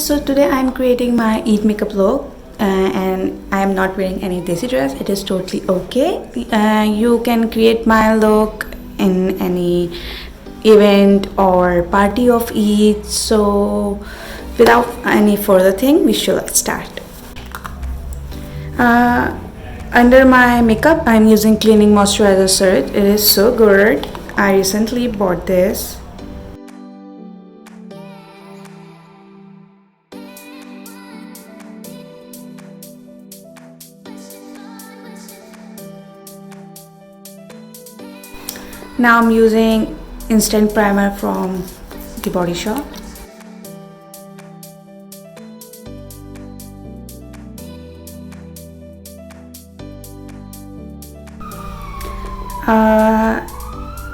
so today I'm creating my Eid makeup look and I am not wearing any desi dress. It is totally okay. You can create my look in any event or party of Eid. So without any further thing, we should start. Under my makeup, I'm using cleaning moisturizer serum. It is so good. I recently bought this. Now I'm using instant primer from the Body Shop.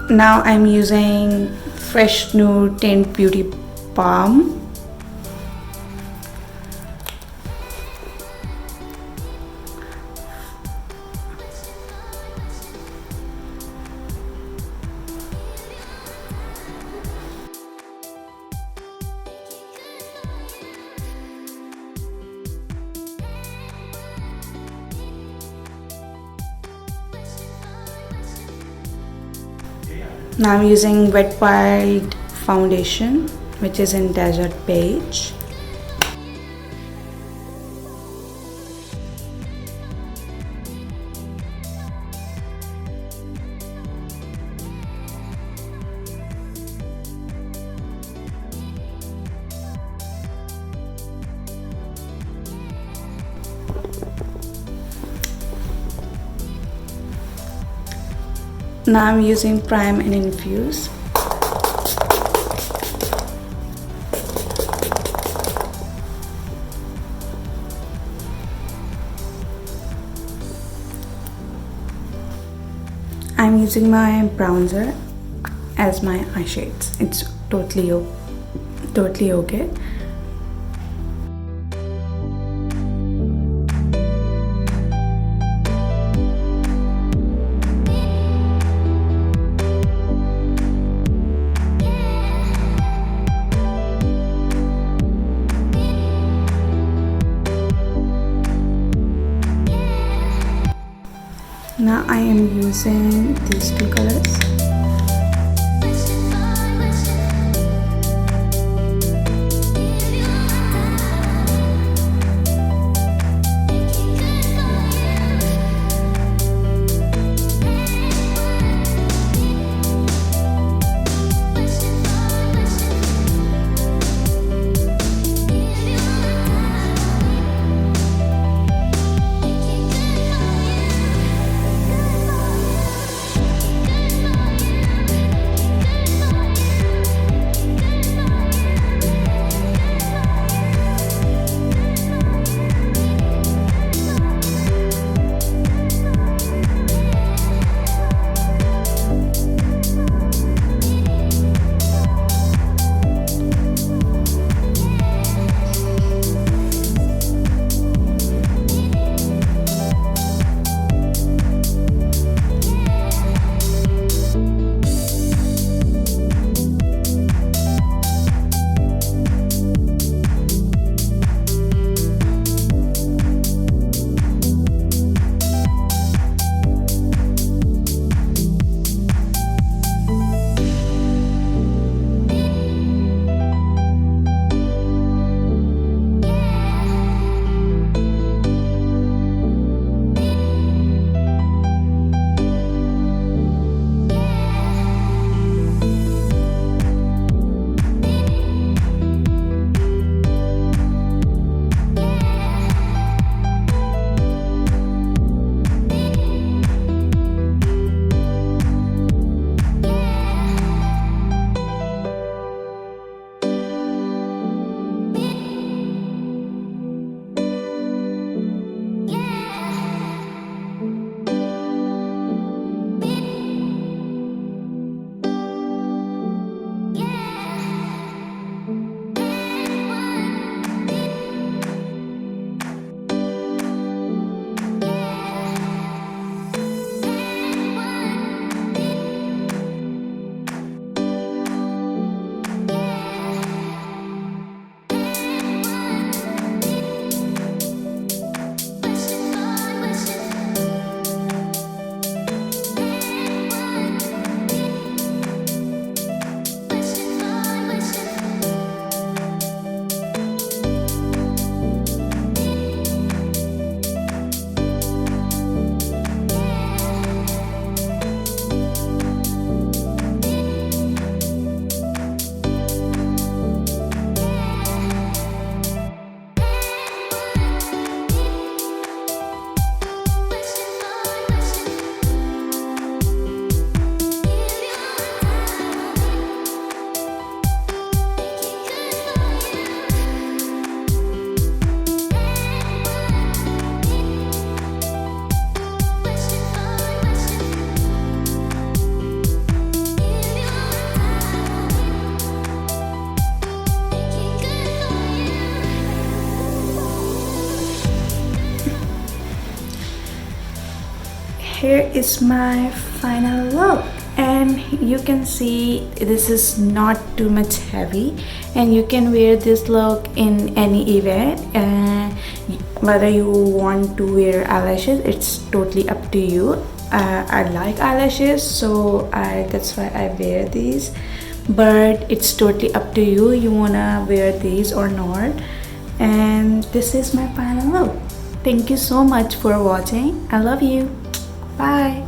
Now I'm using Fresh Nude Tint Beauty Balm. Now I'm using Wet Wild foundation, which is in Desert Beige. Now I'm using Prime and Infuse. I'm using my bronzer as my eye shades. It's totally okay. Now I am using these two colors. here is my final look, and you can see this is not too much heavy, and you can wear this look in any event. Whether you want to wear eyelashes, it's totally up to you. I like eyelashes, so that's why I wear these, but it's totally up to you. You wanna wear these or not. And this is my final look. Thank you so much for watching. I love you. Bye.